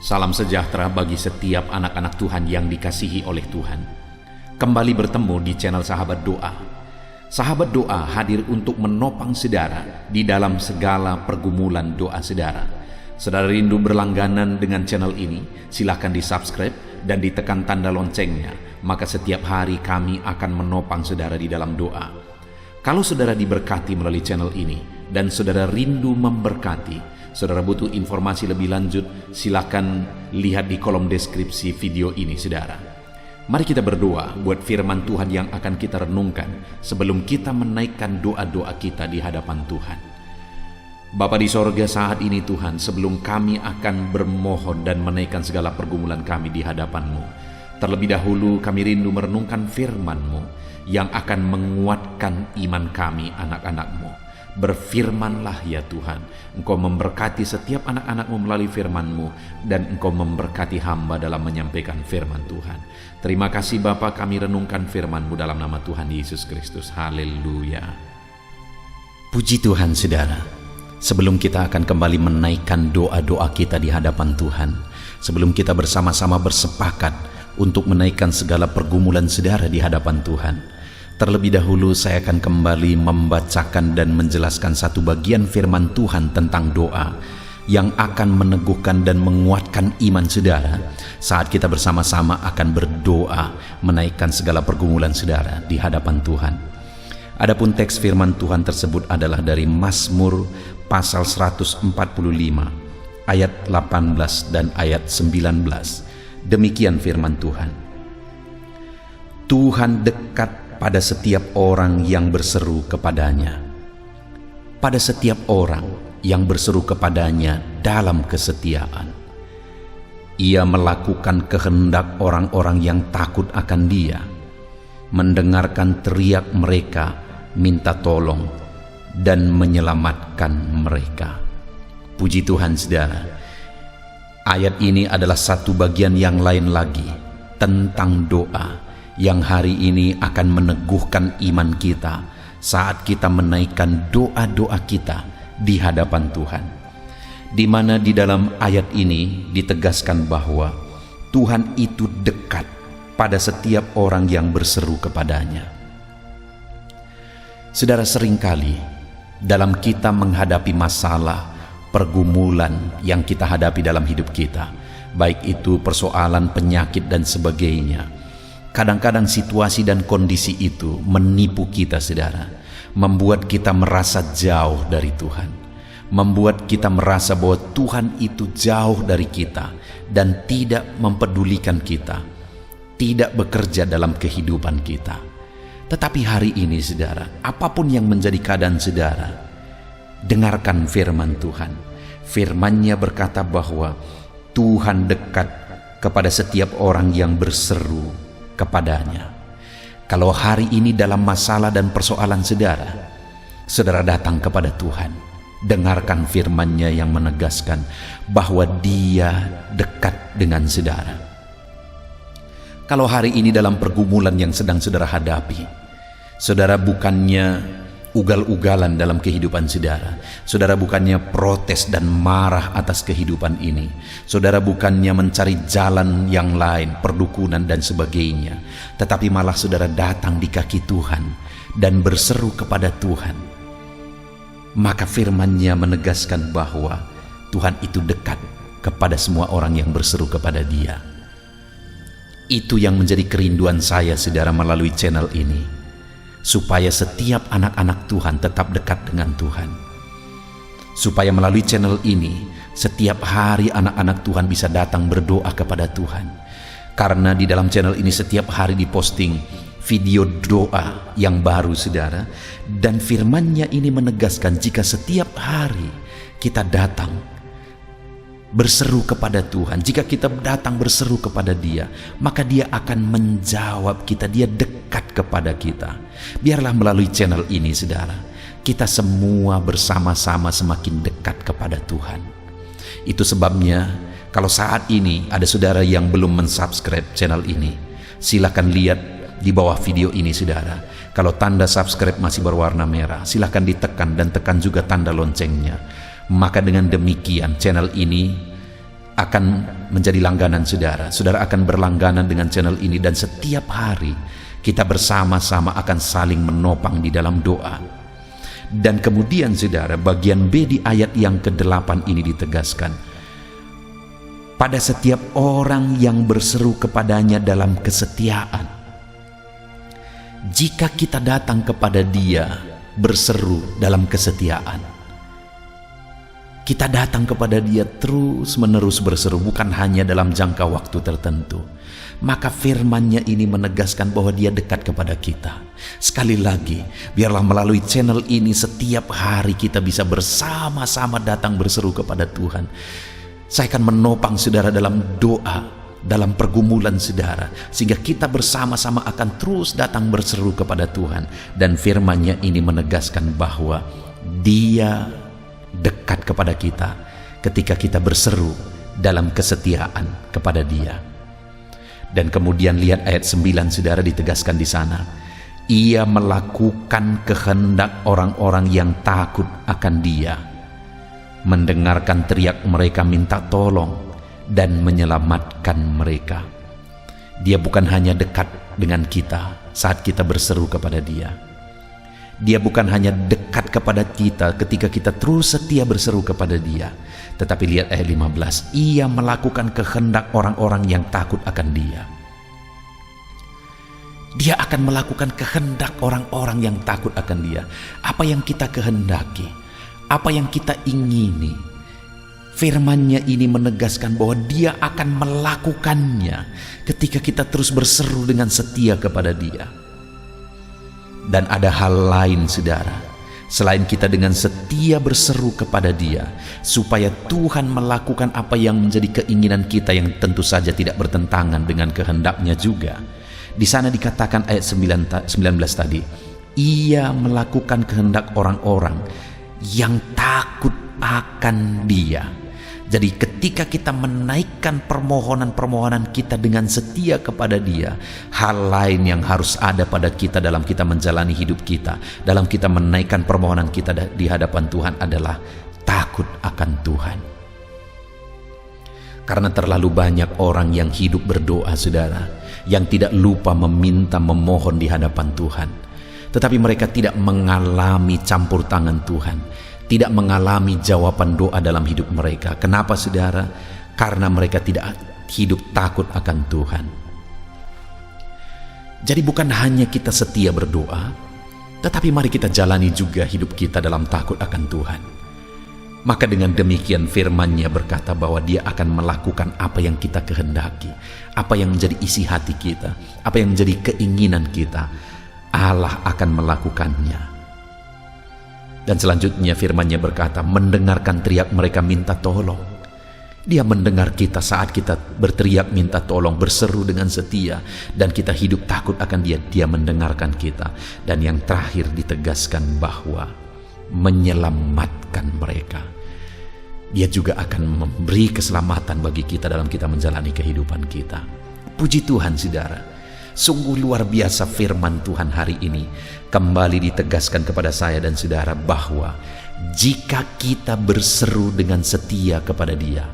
Salam sejahtera bagi setiap anak-anak Tuhan yang dikasihi oleh Tuhan. Kembali bertemu di channel Sahabat Doa. Sahabat Doa hadir untuk menopang saudara di dalam segala pergumulan doa saudara. Saudara rindu berlangganan dengan channel ini, silakan di-subscribe dan ditekan tanda loncengnya, maka setiap hari kami akan menopang saudara di dalam doa. Kalau saudara diberkati melalui channel ini dan saudara rindu memberkati, saudara butuh informasi lebih lanjut, silakan lihat di kolom deskripsi video ini saudara. Mari kita berdoa buat firman Tuhan yang akan kita renungkan sebelum kita menaikkan doa-doa kita di hadapan Tuhan. Bapa di sorga, saat ini Tuhan, sebelum kami akan bermohon dan menaikkan segala pergumulan kami di hadapan-Mu, terlebih dahulu kami rindu merenungkan firman-Mu yang akan menguatkan iman kami anak-anak-Mu. Berfirmanlah ya Tuhan, Engkau memberkati setiap anak-anak-Mu melalui firman-Mu, dan Engkau memberkati hamba dalam menyampaikan firman Tuhan. Terima kasih Bapa, kami renungkan firman-Mu dalam nama Tuhan Yesus Kristus. Haleluya. Puji Tuhan saudara. Sebelum kita akan kembali menaikkan doa-doa kita di hadapan Tuhan, sebelum kita bersama-sama bersepakat untuk menaikkan segala pergumulan saudara di hadapan Tuhan, terlebih dahulu saya akan kembali membacakan dan menjelaskan satu bagian firman Tuhan tentang doa yang akan meneguhkan dan menguatkan iman saudara saat kita bersama-sama akan berdoa menaikkan segala pergumulan saudara di hadapan Tuhan. Adapun teks firman Tuhan tersebut adalah dari Mazmur pasal 145 ayat 18 dan ayat 19. Demikian firman Tuhan. Tuhan dekat pada setiap orang yang berseru kepadanya, pada setiap orang yang berseru kepadanya dalam kesetiaan. Ia melakukan kehendak orang-orang yang takut akan Dia, mendengarkan teriak mereka minta tolong, dan menyelamatkan mereka. Puji Tuhan saudara. Ayat ini adalah satu bagian yang lain lagi tentang doa yang hari ini akan meneguhkan iman kita saat kita menaikkan doa-doa kita di hadapan Tuhan, di mana di dalam ayat ini ditegaskan bahwa Tuhan itu dekat pada setiap orang yang berseru kepadanya. Saudara, seringkali dalam kita menghadapi masalah, pergumulan yang kita hadapi dalam hidup kita, baik itu persoalan, penyakit dan sebagainya, kadang-kadang situasi dan kondisi itu menipu kita saudara, membuat kita merasa jauh dari Tuhan, membuat kita merasa bahwa Tuhan itu jauh dari kita dan tidak mempedulikan kita, tidak bekerja dalam kehidupan kita. Tetapi hari ini saudara, apapun yang menjadi keadaan saudara, dengarkan firman Tuhan. Firman-Nya berkata bahwa Tuhan dekat kepada setiap orang yang berseru kepadanya. Kalau hari ini dalam masalah dan persoalan saudara, saudara datang kepada Tuhan, dengarkan firman-Nya yang menegaskan bahwa Dia dekat dengan saudara. Kalau hari ini dalam pergumulan yang sedang saudara hadapi, saudara bukannya ugal-ugalan dalam kehidupan saudara, saudara bukannya protes dan marah atas kehidupan ini, saudara bukannya mencari jalan yang lain, perdukunan dan sebagainya, tetapi malah saudara datang di kaki Tuhan dan berseru kepada Tuhan, maka firman-Nya menegaskan bahwa Tuhan itu dekat kepada semua orang yang berseru kepada Dia. Itu yang menjadi kerinduan saya saudara melalui channel ini, supaya setiap anak-anak Tuhan tetap dekat dengan Tuhan, supaya melalui channel ini setiap hari anak-anak Tuhan bisa datang berdoa kepada Tuhan. Karena di dalam channel ini setiap hari diposting video doa yang baru saudara, dan firman-Nya ini menegaskan jika setiap hari kita datang berseru kepada Tuhan, jika kita datang berseru kepada Dia, maka Dia akan menjawab kita, Dia dekat kepada kita. Biarlah melalui channel ini saudara, kita semua bersama-sama semakin dekat kepada Tuhan. Itu sebabnya kalau saat ini ada saudara yang belum mensubscribe channel ini, silakan lihat di bawah video ini saudara. Kalau tanda subscribe masih berwarna merah, silakan ditekan dan tekan juga tanda loncengnya. Maka dengan demikian channel ini akan menjadi langganan saudara. Saudara akan berlangganan dengan channel ini, dan setiap hari kita bersama-sama akan saling menopang di dalam doa. Dan kemudian saudara, bagian B di ayat yang ke-8 ini ditegaskan, pada setiap orang yang berseru kepadanya dalam kesetiaan. Jika kita datang kepada Dia berseru dalam kesetiaan, kita datang kepada Dia terus menerus berseru, bukan hanya dalam jangka waktu tertentu, maka firman-Nya ini menegaskan bahwa Dia dekat kepada kita. Sekali lagi, biarlah melalui channel ini setiap hari kita bisa bersama-sama datang berseru kepada Tuhan. Saya akan menopang saudara dalam doa, dalam pergumulan saudara, sehingga kita bersama-sama akan terus datang berseru kepada Tuhan. Dan firman-Nya ini menegaskan bahwa Dia dekat kepada kita ketika kita berseru dalam kesetiaan kepada Dia. Dan kemudian lihat ayat 9 saudara, ditegaskan di sana, Ia melakukan kehendak orang-orang yang takut akan Dia, mendengarkan teriak mereka minta tolong, dan menyelamatkan mereka. Dia bukan hanya dekat dengan kita saat kita berseru kepada Dia. Dia bukan hanya dekat kepada kita ketika kita terus setia berseru kepada Dia, tetapi lihat ayat 15, Ia melakukan kehendak orang-orang yang takut akan Dia. Dia akan melakukan kehendak orang-orang yang takut akan Dia. Apa yang kita kehendaki, apa yang kita ingini, firman-Nya ini menegaskan bahwa Dia akan melakukannya ketika kita terus berseru dengan setia kepada Dia. Dan ada hal lain saudara, selain kita dengan setia berseru kepada Dia, supaya Tuhan melakukan apa yang menjadi keinginan kita, yang tentu saja tidak bertentangan dengan kehendak-Nya juga. Di sana dikatakan ayat 19 tadi, Ia melakukan kehendak orang-orang yang takut akan Dia. Jadi ketika kita menaikkan permohonan-permohonan kita dengan setia kepada Dia, hal lain yang harus ada pada kita dalam kita menjalani hidup kita, dalam kita menaikkan permohonan kita di hadapan Tuhan adalah takut akan Tuhan. Karena terlalu banyak orang yang hidup berdoa saudara, yang tidak lupa meminta, memohon di hadapan Tuhan, tetapi mereka tidak mengalami campur tangan Tuhan, tidak mengalami jawaban doa dalam hidup mereka. Kenapa saudara? Karena mereka tidak hidup takut akan Tuhan. Jadi bukan hanya kita setia berdoa, tetapi mari kita jalani juga hidup kita dalam takut akan Tuhan. Maka dengan demikian firman-Nya berkata bahwa Dia akan melakukan apa yang kita kehendaki, apa yang menjadi isi hati kita, apa yang menjadi keinginan kita, Allah akan melakukannya. Dan selanjutnya firman-Nya berkata, mendengarkan teriak mereka minta tolong. Dia mendengar kita saat kita berteriak minta tolong, berseru dengan setia, dan kita hidup takut akan Dia. Dia mendengarkan kita. Dan yang terakhir ditegaskan bahwa menyelamatkan mereka. Dia juga akan memberi keselamatan bagi kita dalam kita menjalani kehidupan kita. Puji Tuhan saudara. Sungguh luar biasa firman Tuhan hari ini kembali ditegaskan kepada saya dan saudara bahwa jika kita berseru dengan setia kepada Dia,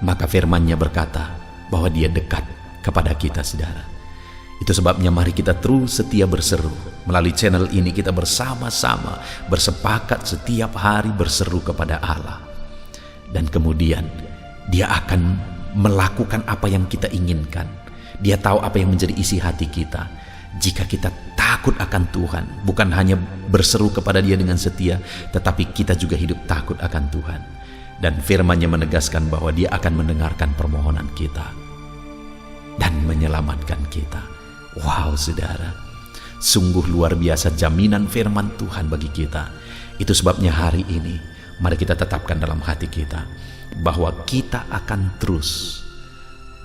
maka firman-Nya berkata bahwa Dia dekat kepada kita saudara. Itu sebabnya mari kita terus setia berseru. Melalui channel ini kita bersama-sama bersepakat setiap hari berseru kepada Allah. Dan kemudian Dia akan melakukan apa yang kita inginkan. Dia tahu apa yang menjadi isi hati kita. Jika kita takut akan Tuhan, bukan hanya berseru kepada Dia dengan setia, tetapi kita juga hidup takut akan Tuhan. Dan firman-Nya menegaskan bahwa Dia akan mendengarkan permohonan kita dan menyelamatkan kita. Wow saudara, sungguh luar biasa jaminan firman Tuhan bagi kita. Itu sebabnya hari ini mari kita tetapkan dalam hati kita bahwa kita akan terus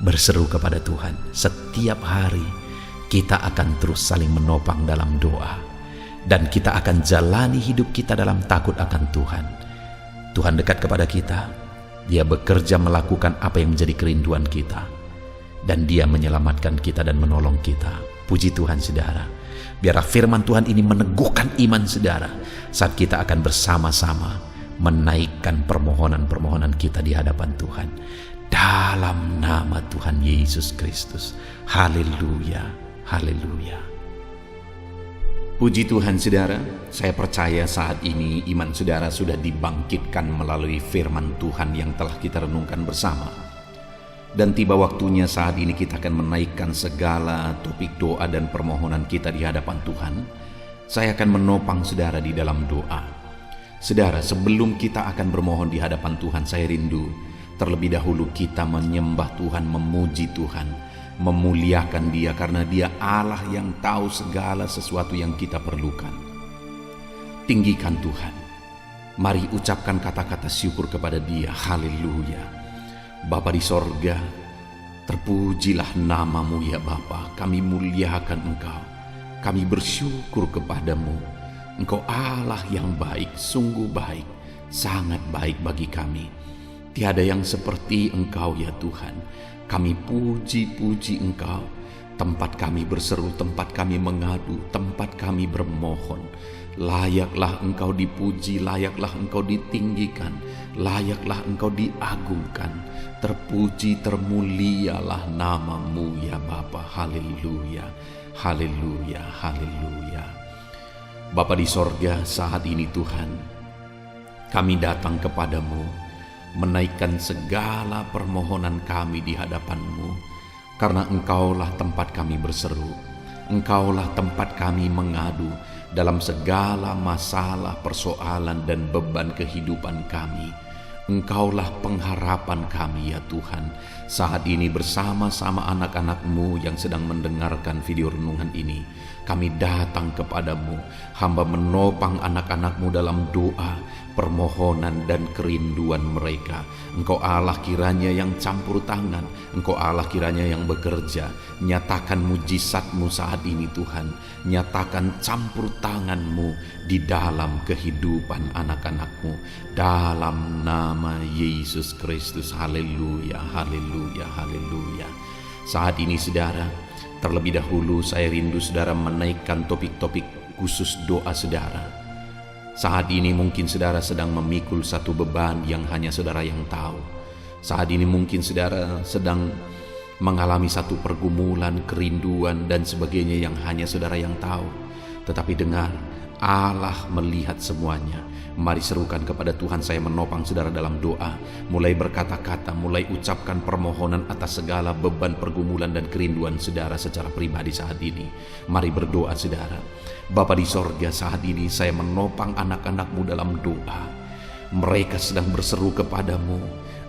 berseru kepada Tuhan. Setiap hari kita akan terus saling menopang dalam doa, dan kita akan jalani hidup kita dalam takut akan Tuhan. Tuhan dekat kepada kita. Dia bekerja melakukan apa yang menjadi kerinduan kita, dan Dia menyelamatkan kita dan menolong kita. Puji Tuhan saudara. Biarlah firman Tuhan ini meneguhkan iman saudara saat kita akan bersama-sama menaikkan permohonan-permohonan kita di hadapan Tuhan. Dalam nama Tuhan Yesus Kristus. Haleluya, haleluya. Puji Tuhan saudara, saya percaya saat ini iman saudara sudah dibangkitkan melalui firman Tuhan yang telah kita renungkan bersama. Dan tiba waktunya saat ini kita akan menaikkan segala topik doa dan permohonan kita di hadapan Tuhan. Saya akan menopang saudara di dalam doa. Saudara, sebelum kita akan bermohon di hadapan Tuhan, saya rindu terlebih dahulu kita menyembah Tuhan, memuji Tuhan, memuliakan Dia, karena Dia Allah yang tahu segala sesuatu yang kita perlukan. Tinggikan Tuhan. Mari ucapkan kata-kata syukur kepada Dia. Haleluya. Bapa di sorga, terpujilah nama-Mu ya Bapa. Kami muliakan Engkau. Kami bersyukur kepadamu. Engkau Allah yang baik, sungguh baik, sangat baik bagi kami. Tiada yang seperti Engkau ya Tuhan. Kami puji-puji Engkau. Tempat kami berseru, tempat kami mengadu, tempat kami bermohon. Layaklah Engkau dipuji, layaklah Engkau ditinggikan, layaklah Engkau diagungkan. Terpuji, termulialah nama-Mu ya Bapa. Haleluya, haleluya, haleluya. Bapa di sorga, saat ini Tuhan, kami datang kepadamu, menaikkan segala permohonan kami di hadapan-Mu, karena Engkaulah tempat kami berseru, Engkaulah tempat kami mengadu dalam segala masalah, persoalan dan beban kehidupan kami. Engkaulah pengharapan kami ya Tuhan. Saat ini bersama-sama anak-anak-Mu yang sedang mendengarkan video renungan ini, kami datang kepadamu, hamba menopang anak-anak-Mu dalam doa, permohonan dan kerinduan mereka. Engkau Allah kiranya yang campur tangan, Engkau Allah kiranya yang bekerja. Nyatakan mujizat-Mu saat ini Tuhan, nyatakan campur tangan-Mu di dalam kehidupan anak-anak-Mu, dalam nama Yesus Kristus. Haleluya, haleluya, haleluya. Saat ini saudara, terlebih dahulu saya rindu saudara menaikkan topik-topik khusus doa saudara. Saat ini mungkin saudara sedang memikul satu beban yang hanya saudara yang tahu. Saat ini mungkin saudara sedang mengalami satu pergumulan, kerinduan dan sebagainya yang hanya saudara yang tahu. Tetapi dengar, Allah melihat semuanya. Mari serukan kepada Tuhan. Saya menopang saudara dalam doa. Mulai berkata-kata, mulai ucapkan permohonan atas segala beban, pergumulan dan kerinduan saudara secara pribadi saat ini. Mari berdoa saudara. Bapa di sorga, saat ini saya menopang anak-anak-Mu dalam doa. Mereka sedang berseru kepadamu.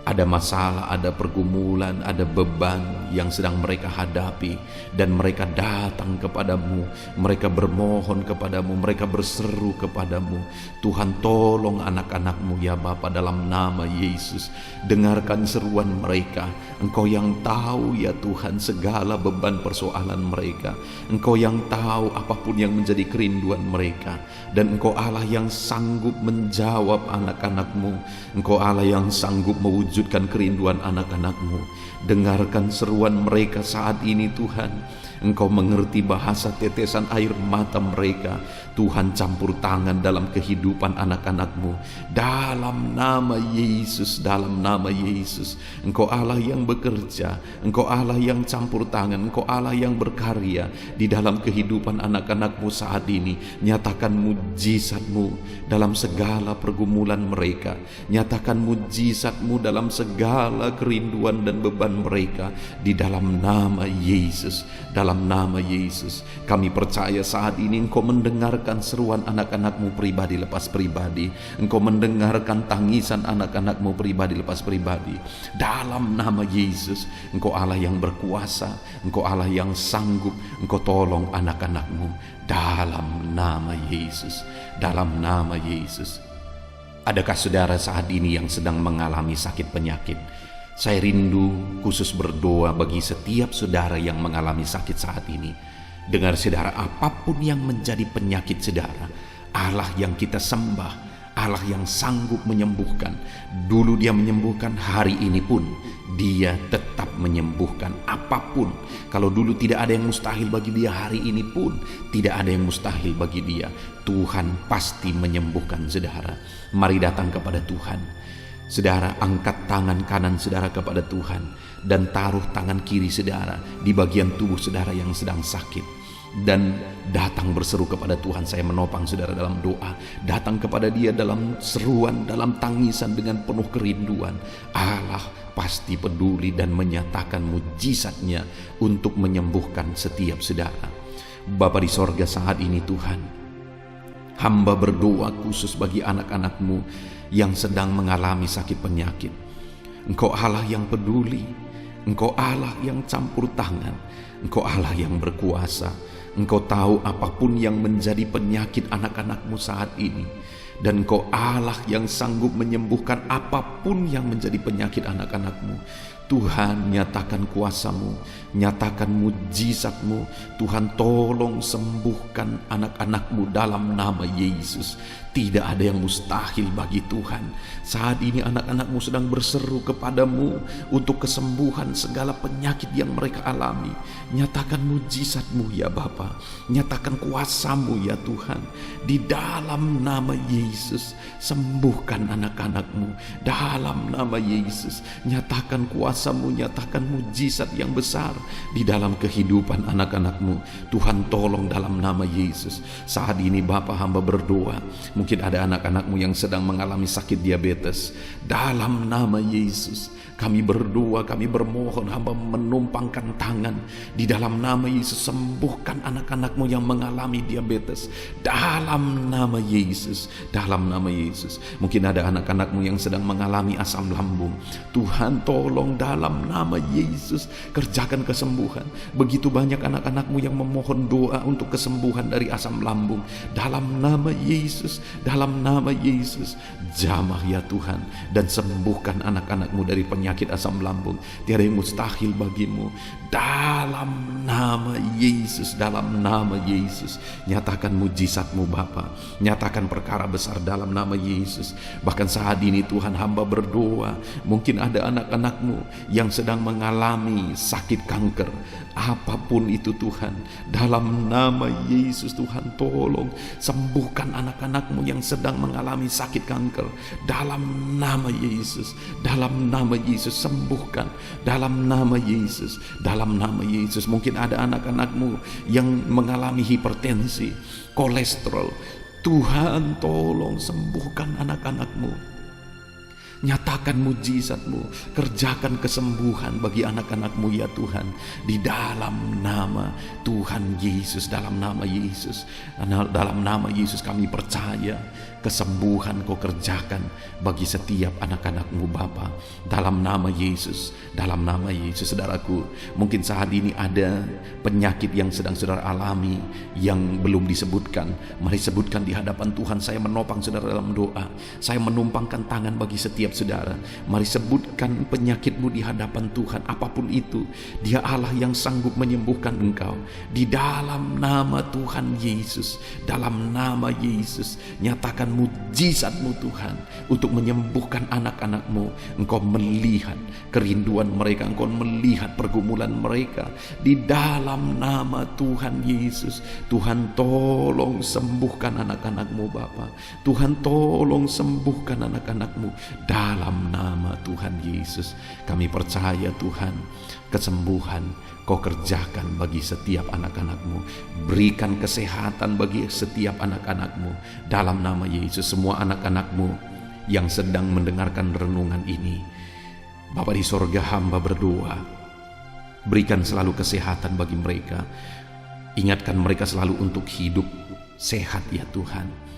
Ada masalah, ada pergumulan, ada beban yang sedang mereka hadapi, dan mereka datang kepadamu, mereka bermohon kepadamu, mereka berseru kepadamu. Tuhan, tolong anak-anak-Mu ya Bapa, dalam nama Yesus. Dengarkan seruan mereka. Engkau yang tahu ya Tuhan segala beban persoalan mereka. Engkau yang tahu apapun yang menjadi kerinduan mereka, dan Engkau Allah yang sanggup menjawab anak-anak-Mu. Engkau Allah yang sanggup mewujudkan kerinduan anak-anak-Mu. Dengarkan seruan mereka saat ini Tuhan. Engkau mengerti bahasa tetesan air mata mereka. Tuhan, campur tangan dalam kehidupan anak-anak-Mu. Dalam nama Yesus, dalam nama Yesus. Engkau Allah yang bekerja, Engkau Allah yang campur tangan, Engkau Allah yang berkarya di dalam kehidupan anak-anak-Mu saat ini. Nyatakan mujizat-Mu dalam segala pergumulan mereka. Nyatakan mujizat-Mu dalam segala kerinduan dan beban mereka. Di dalam nama Yesus, dalam nama Yesus. Kami percaya saat ini Engkau mendengarkan seruan anak-anak-Mu pribadi lepas pribadi. Engkau mendengarkan tangisan anak-anak-Mu pribadi lepas pribadi. Dalam nama Yesus, Engkau Allah yang berkuasa, Engkau Allah yang sanggup. Engkau tolong anak-anak-Mu dalam nama Yesus, dalam nama Yesus. Adakah saudara saat ini yang sedang mengalami sakit penyakit? Saya rindu khusus berdoa bagi setiap saudara yang mengalami sakit saat ini. Dengar saudara, apapun yang menjadi penyakit saudara, Allah yang kita sembah, Allah yang sanggup menyembuhkan. Dulu Dia menyembuhkan, hari ini pun Dia tetap menyembuhkan apapun. Kalau dulu tidak ada yang mustahil bagi Dia, hari ini pun tidak ada yang mustahil bagi Dia. Tuhan pasti menyembuhkan saudara. Mari datang kepada Tuhan. Saudara, angkat tangan kanan saudara kepada Tuhan dan taruh tangan kiri saudara di bagian tubuh saudara yang sedang sakit. Dan datang berseru kepada Tuhan. Saya menopang saudara dalam doa. Datang kepada Dia dalam seruan, dalam tangisan dengan penuh kerinduan. Allah pasti peduli dan menyatakan mujizatnya untuk menyembuhkan setiap saudara. Bapa di sorga, saat ini Tuhan, hamba berdoa khusus bagi anak-anak-Mu yang sedang mengalami sakit penyakit. Engkau Allah yang peduli, Engkau Allah yang campur tangan, Engkau Allah yang berkuasa. Engkau tahu apapun yang menjadi penyakit anak-anak-Mu saat ini. Dan Engkau Allah yang sanggup menyembuhkan apapun yang menjadi penyakit anak-anak-Mu. Tuhan, nyatakan kuasa-Mu, nyatakan mujizat-Mu. Tuhan, tolong sembuhkan anak-anak-Mu dalam nama Yesus. Tidak ada yang mustahil bagi Tuhan. Saat ini anak-anak-Mu sedang berseru kepadamu untuk kesembuhan segala penyakit yang mereka alami. Nyatakan mujizat-Mu ya Bapa. Nyatakan kuasa-Mu ya Tuhan. Di dalam nama Yesus, sembuhkan anak-anak-Mu. Dalam nama Yesus, nyatakan kuasa-Mu, nyatakan mujizat yang besar di dalam kehidupan anak-anak-Mu. Tuhan, tolong dalam nama Yesus. Saat ini Bapa, hamba berdoa. Mungkin ada anak-anak-Mu yang sedang mengalami sakit diabetes. Dalam nama Yesus, kami berdoa, kami bermohon, hamba menumpangkan tangan. Di dalam nama Yesus, sembuhkan anak-anak-Mu yang mengalami diabetes. Dalam nama Yesus, dalam nama Yesus. Mungkin ada anak-anak-Mu yang sedang mengalami asam lambung. Tuhan, tolong dalam nama Yesus, kerjakan kesembuhan. Begitu banyak anak-anak-Mu yang memohon doa untuk kesembuhan dari asam lambung. Dalam nama Yesus, dalam nama Yesus, jamah ya Tuhan, dan sembuhkan anak-anak-Mu dari penyakit asam lambung. Tiada yang mustahil bagimu. Dalam nama Yesus, dalam nama Yesus, nyatakan mujizat-Mu Bapa, nyatakan perkara besar dalam nama Yesus. Bahkan saat ini Tuhan, hamba berdoa, mungkin ada anak-anak-Mu yang sedang mengalami sakit kanker, apapun itu Tuhan, dalam nama Yesus Tuhan, tolong sembuhkan anak-anak-Mu yang sedang mengalami sakit kanker. Dalam nama Yesus, dalam nama Yesus, sembuhkan. Dalam nama Yesus, dalam nama Yesus. Mungkin ada anak-anak-Mu yang mengalami hipertensi, kolesterol. Tuhan, tolong sembuhkan anak-anak-Mu. Nyatakan mujizat-Mu, kerjakan kesembuhan bagi anak-anak-Mu ya Tuhan. Di dalam nama Tuhan Yesus, dalam nama Yesus, dalam nama Yesus kami percaya kesembuhan Kau kerjakan bagi setiap anak-anak-Mu Bapa. Dalam nama Yesus, dalam nama Yesus. Saudaraku, mungkin saat ini ada penyakit yang sedang saudara alami yang belum disebutkan. Mari sebutkan di hadapan Tuhan. Saya menopang saudara dalam doa. Saya menumpangkan tangan bagi setiap saudara. Mari sebutkan penyakitmu di hadapan Tuhan. Apapun itu, Dia Allah yang sanggup menyembuhkan engkau. Di dalam nama Tuhan Yesus, dalam nama Yesus, nyatakan mujizat-Mu Tuhan untuk menyembuhkan anak-anak-Mu. Engkau melihat kerinduan mereka, Engkau melihat pergumulan mereka. Di dalam nama Tuhan Yesus, Tuhan, tolong sembuhkan anak-anak-Mu Bapa. Tuhan, tolong sembuhkan anak-anak-Mu. Dalam nama Tuhan Yesus, kami percaya Tuhan, kesembuhan Kau kerjakan bagi setiap anak-anak-Mu. Berikan kesehatan bagi setiap anak-anak-Mu. Dalam nama Yesus, semua anak-anak-Mu yang sedang mendengarkan renungan ini, Bapa di sorga, hamba berdoa, berikan selalu kesehatan bagi mereka. Ingatkan mereka selalu untuk hidup sehat ya Tuhan.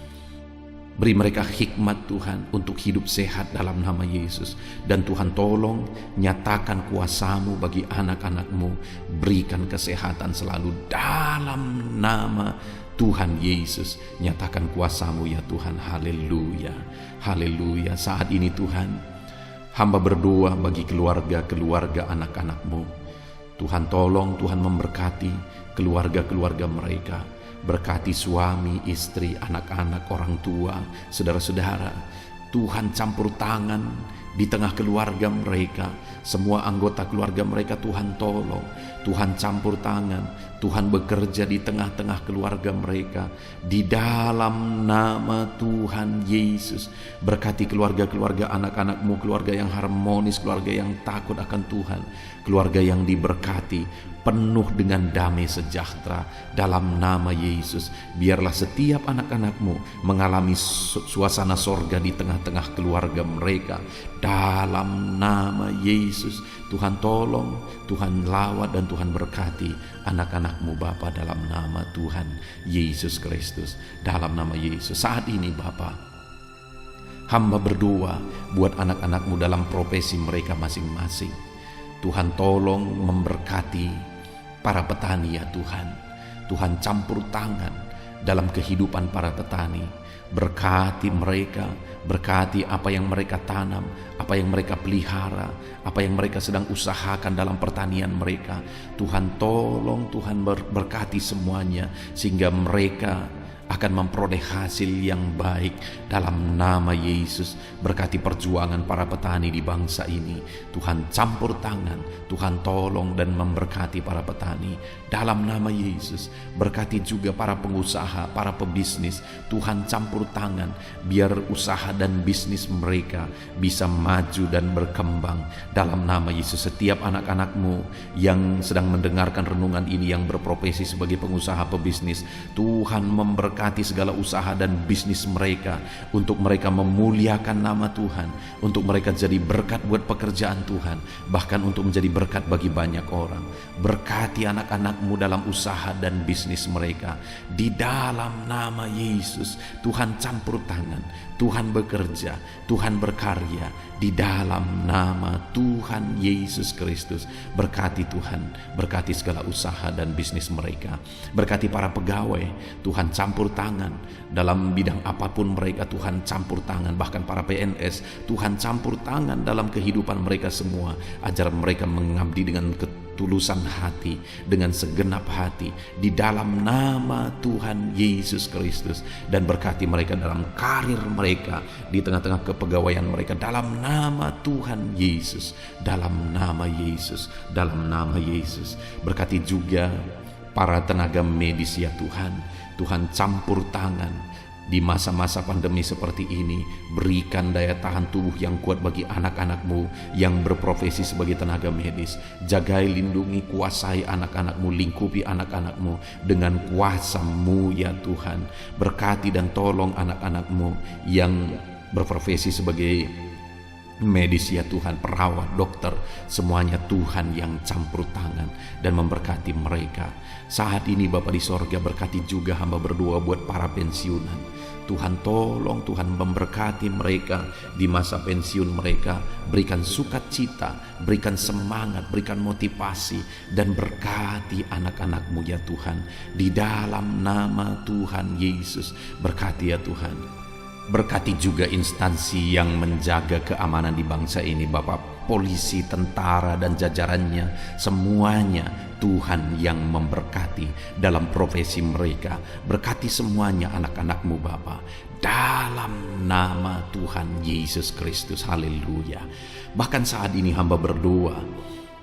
Beri mereka hikmat Tuhan untuk hidup sehat dalam nama Yesus. Dan Tuhan, tolong nyatakan kuasa-Mu bagi anak-anak-Mu. Berikan kesehatan selalu dalam nama Tuhan Yesus. Nyatakan kuasa-Mu ya Tuhan. Haleluya, haleluya. Saat ini Tuhan, hamba berdoa bagi keluarga-keluarga anak-anak-Mu. Tuhan, tolong Tuhan memberkati keluarga-keluarga mereka. Berkati suami, istri, anak-anak, orang tua, saudara-saudara. Tuhan, campur tangan di tengah keluarga mereka, semua anggota keluarga mereka. Tuhan tolong, Tuhan campur tangan, Tuhan bekerja di tengah-tengah keluarga mereka, di dalam nama Tuhan Yesus. Berkati keluarga-keluarga anak-anak-Mu, keluarga yang harmonis, keluarga yang takut akan Tuhan, keluarga yang diberkati, penuh dengan damai sejahtera dalam nama Yesus. Biarlah setiap anak-anak-Mu mengalami suasana sorga di tengah-tengah keluarga mereka dalam nama Yesus. Tuhan tolong, Tuhan lawat dan Tuhan berkati anak-anak-Mu Bapa dalam nama Tuhan Yesus Kristus, dalam nama Yesus. Saat ini Bapa, hamba berdoa buat anak-anak-Mu dalam profesi mereka masing-masing. Tuhan tolong memberkati para petani ya Tuhan. Tuhan campur tangan dalam kehidupan para petani. Berkati mereka, berkati apa yang mereka tanam, apa yang mereka pelihara, apa yang mereka sedang usahakan dalam pertanian mereka. Tuhan tolong, Tuhan berkati semuanya sehingga mereka akan memperoleh hasil yang baik dalam nama Yesus. Berkati perjuangan para petani di bangsa ini. Tuhan campur tangan, Tuhan tolong dan memberkati para petani dalam nama Yesus. Berkati juga para pengusaha, para pebisnis. Tuhan campur tangan biar usaha dan bisnis mereka bisa maju dan berkembang dalam nama Yesus. Setiap anak-anak-Mu yang sedang mendengarkan renungan ini yang berprofesi sebagai pengusaha pebisnis, Tuhan memberkati segala usaha dan bisnis mereka, untuk mereka memuliakan nama Tuhan, untuk mereka jadi berkat buat pekerjaan Tuhan, bahkan untuk menjadi berkat bagi banyak orang. Berkati anak-anak-Mu dalam usaha dan bisnis mereka di dalam nama Yesus. Tuhan campur tangan, Tuhan bekerja, Tuhan berkarya di dalam nama Tuhan Yesus Kristus. Berkati Tuhan, berkati segala usaha dan bisnis mereka. Berkati para pegawai, Tuhan campur tangan dalam bidang apapun mereka. Tuhan campur tangan, bahkan para PNS, Tuhan campur tangan dalam kehidupan mereka semua. Ajar mereka mengabdi dengan ketulusan hati, dengan segenap hati di dalam nama Tuhan Yesus Kristus. Dan berkati mereka dalam karir mereka, di tengah-tengah kepegawaian mereka dalam nama Tuhan Yesus, dalam nama Yesus, dalam nama Yesus. Berkati juga para tenaga medis ya Tuhan. Tuhan campur tangan di masa-masa pandemi seperti ini. Berikan daya tahan tubuh yang kuat bagi anak-anak-Mu yang berprofesi sebagai tenaga medis. Jagai, lindungi, kuasai anak-anak-Mu, lingkupi anak-anak-Mu dengan kuasa-Mu ya Tuhan. Berkati dan tolong anak-anak-Mu yang berprofesi sebagai medis ya Tuhan, perawat, dokter, semuanya Tuhan yang campur tangan dan memberkati mereka. Saat ini Bapa di sorga, berkati juga hamba berdoa buat para pensiunan. Tuhan tolong, Tuhan memberkati mereka di masa pensiun mereka. Berikan sukacita, berikan semangat, berikan motivasi, dan berkati anak-anak-Mu ya Tuhan. Di dalam nama Tuhan Yesus, berkati ya Tuhan. Berkati juga instansi yang menjaga keamanan di bangsa ini, Bapak, polisi, tentara, dan jajarannya, semuanya Tuhan yang memberkati dalam profesi mereka. Berkati semuanya anak-anak-Mu Bapa, dalam nama Tuhan Yesus Kristus. Haleluya. Bahkan saat ini hamba berdoa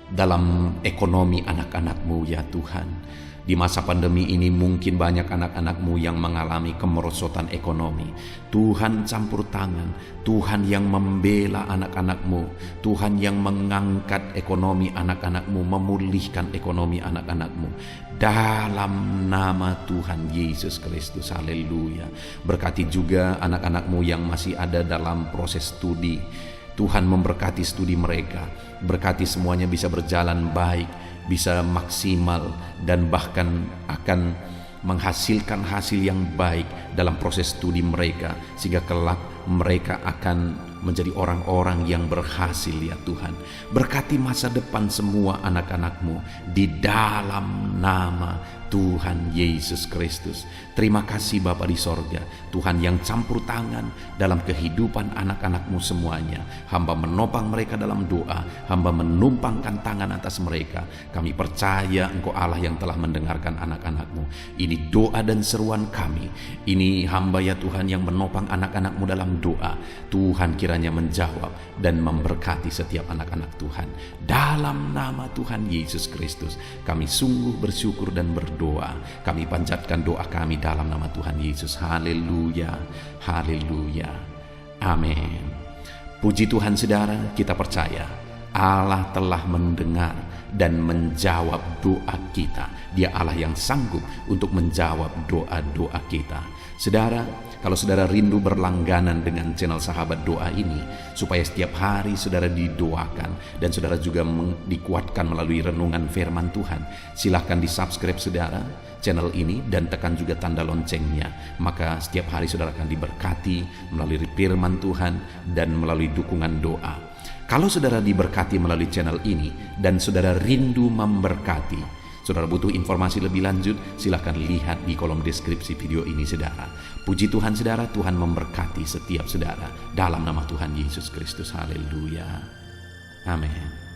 dalam ekonomi anak-anak-Mu ya Tuhan. Di masa pandemi ini mungkin banyak anak-anak-Mu yang mengalami kemerosotan ekonomi. Tuhan campur tangan, Tuhan yang membela anak-anak-Mu, Tuhan yang mengangkat ekonomi anak-anak-Mu, memulihkan ekonomi anak-anak-Mu dalam nama Tuhan Yesus Kristus. Haleluya. Berkati juga anak-anak-Mu yang masih ada dalam proses studi. Tuhan memberkati studi mereka, berkati semuanya bisa berjalan baik, bisa maksimal, dan bahkan akan menghasilkan hasil yang baik dalam proses studi mereka, sehingga kelak mereka akan menjadi orang-orang yang berhasil ya Tuhan. Berkati masa depan semua anak-anak-Mu di dalam nama Tuhan Yesus Kristus. Terima kasih Bapa di sorga, Tuhan yang campur tangan dalam kehidupan anak-anak-Mu semuanya. Hamba menopang mereka dalam doa, hamba menumpangkan tangan atas mereka. Kami percaya Engkau Allah yang telah mendengarkan anak-anak-Mu. Ini doa dan seruan kami. Ini hamba ya Tuhan yang menopang anak-anak-Mu dalam doa. Tuhan kiranya menjawab dan memberkati setiap anak-anak Tuhan. Dalam nama Tuhan Yesus Kristus, kami sungguh bersyukur dan berdoa. Kami panjatkan doa kami dalam nama Tuhan Yesus. Haleluya, haleluya, amin. Puji Tuhan saudara, kita percaya Allah telah mendengar dan menjawab doa kita. Dia Allah yang sanggup untuk menjawab doa-doa kita. Saudara, kalau saudara rindu berlangganan dengan channel Sahabat Doa ini, supaya setiap hari saudara didoakan dan saudara juga dikuatkan melalui renungan firman Tuhan, silahkan di subscribe saudara channel ini dan tekan juga tanda loncengnya. Maka setiap hari saudara akan diberkati melalui firman Tuhan dan melalui dukungan doa. Kalau saudara diberkati melalui channel ini dan saudara rindu memberkati, saudara butuh informasi lebih lanjut, silahkan lihat di kolom deskripsi video ini saudara. Puji Tuhan saudara, Tuhan memberkati setiap saudara dalam nama Tuhan Yesus Kristus. Haleluya, amin.